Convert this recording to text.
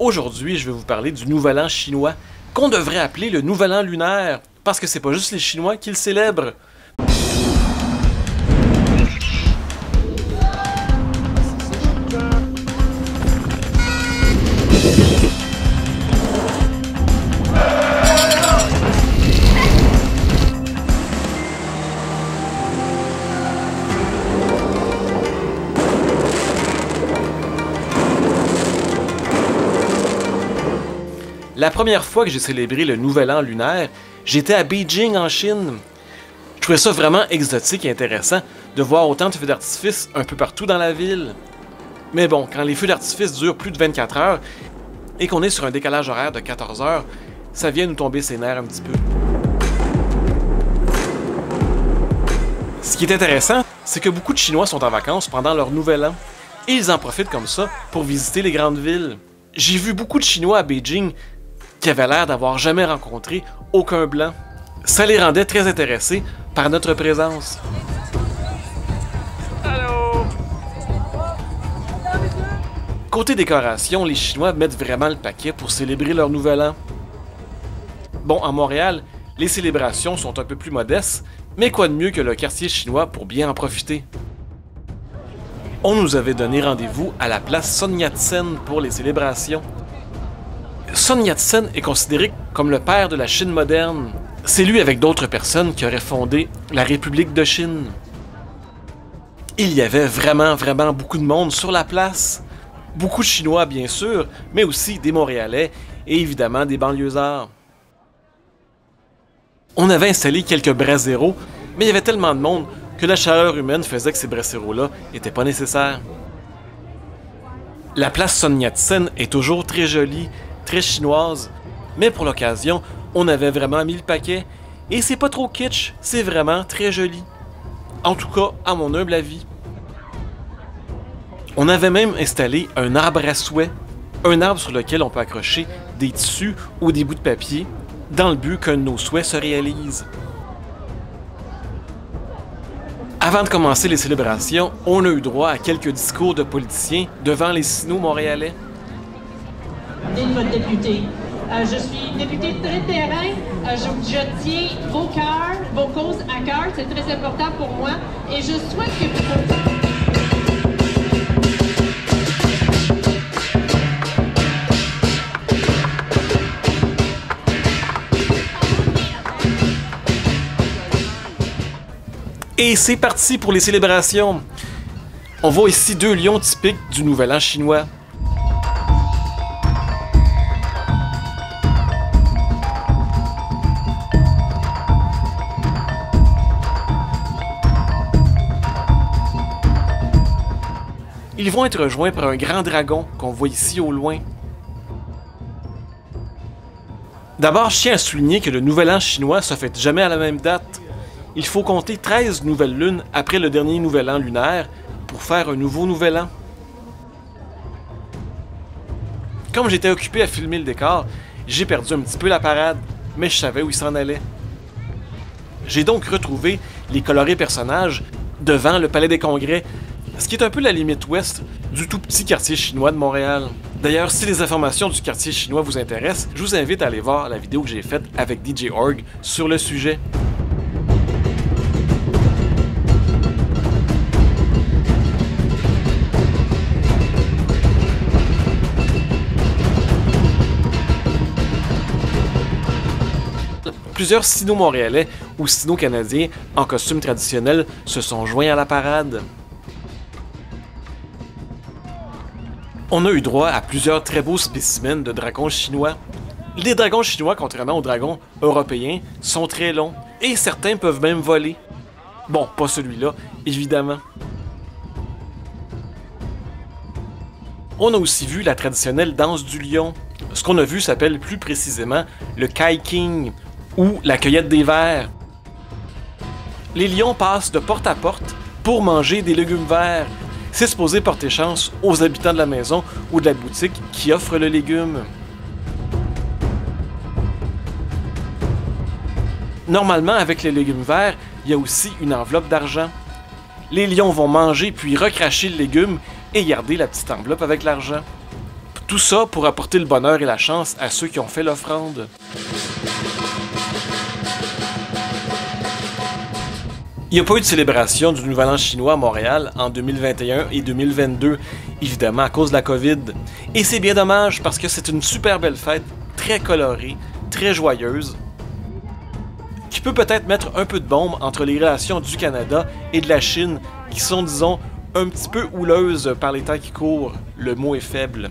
Aujourd'hui, je vais vous parler du Nouvel An chinois, qu'on devrait appeler le Nouvel An lunaire, parce que c'est pas juste les Chinois qui le célèbrent. La première fois que j'ai célébré le Nouvel An lunaire, j'étais à Beijing en Chine. Je trouvais ça vraiment exotique et intéressant de voir autant de feux d'artifice un peu partout dans la ville. Mais bon, quand les feux d'artifice durent plus de 24 heures et qu'on est sur un décalage horaire de 14 heures, ça vient nous tomber ses nerfs un petit peu. Ce qui est intéressant, c'est que beaucoup de Chinois sont en vacances pendant leur Nouvel An et ils en profitent comme ça pour visiter les grandes villes. J'ai vu beaucoup de Chinois à Beijing qui avaient l'air d'avoir jamais rencontré aucun blanc. Ça les rendait très intéressés par notre présence. Allô? Côté décoration, les Chinois mettent vraiment le paquet pour célébrer leur Nouvel An. Bon, à Montréal, les célébrations sont un peu plus modestes, mais quoi de mieux que le quartier chinois pour bien en profiter? On nous avait donné rendez-vous à la place Sun Yat-sen pour les célébrations. Sun Yat-sen est considéré comme le père de la Chine moderne. C'est lui avec d'autres personnes qui auraient fondé la République de Chine. Il y avait vraiment beaucoup de monde sur la place. Beaucoup de Chinois bien sûr, mais aussi des Montréalais et évidemment des banlieusards. On avait installé quelques brasseros, mais il y avait tellement de monde que la chaleur humaine faisait que ces brasseros-là n'étaient pas nécessaires. La place Sun Yat-sen est toujours très jolie, très chinoise, mais pour l'occasion, on avait vraiment mis le paquet, et c'est pas trop kitsch, c'est vraiment très joli. En tout cas, à mon humble avis. On avait même installé un arbre à souhait, un arbre sur lequel on peut accrocher des tissus ou des bouts de papier, dans le but qu'un de nos souhaits se réalise. Avant de commencer les célébrations, on a eu droit à quelques discours de politiciens devant les Sino-Montréalais. Votre député. Je suis député de très terrain. Je tiens vos cœurs, vos causes à cœur. C'est très important pour moi. Et je souhaite que vous... Et c'est parti pour les célébrations. On voit ici deux lions typiques du Nouvel An chinois. Ils vont être rejoints par un grand dragon qu'on voit ici au loin. D'abord, je tiens à souligner que le Nouvel An chinois se fête jamais à la même date. Il faut compter 13 nouvelles lunes après le dernier Nouvel An lunaire pour faire un nouveau Nouvel An. Comme j'étais occupé à filmer le décor, j'ai perdu un petit peu la parade, mais je savais où il s'en allait. J'ai donc retrouvé les colorés personnages devant le Palais des Congrès, ce qui est un peu la limite ouest du tout petit quartier chinois de Montréal. D'ailleurs, si les informations du quartier chinois vous intéressent, je vous invite à aller voir la vidéo que j'ai faite avec DJ Org sur le sujet. Plusieurs Sino-Montréalais ou Sino-Canadiens en costume traditionnel se sont joints à la parade. On a eu droit à plusieurs très beaux spécimens de dragons chinois. Les dragons chinois, contrairement aux dragons européens, sont très longs et certains peuvent même voler. Bon, pas celui-là, évidemment. On a aussi vu la traditionnelle danse du lion. Ce qu'on a vu s'appelle plus précisément le Kai King, ou la cueillette des vers. Les lions passent de porte à porte pour manger des légumes verts. C'est supposé porter chance aux habitants de la maison ou de la boutique qui offrent le légume. Normalement, avec les légumes verts, il y a aussi une enveloppe d'argent. Les lions vont manger puis recracher le légume et garder la petite enveloppe avec l'argent. Tout ça pour apporter le bonheur et la chance à ceux qui ont fait l'offrande. Il n'y a pas eu de célébration du Nouvel An chinois à Montréal en 2021 et 2022, évidemment à cause de la COVID. Et c'est bien dommage parce que c'est une super belle fête, très colorée, très joyeuse, qui peut peut-être mettre un peu de baume entre les relations du Canada et de la Chine, qui sont, disons, un petit peu houleuses par les temps qui courent. Le mot est faible.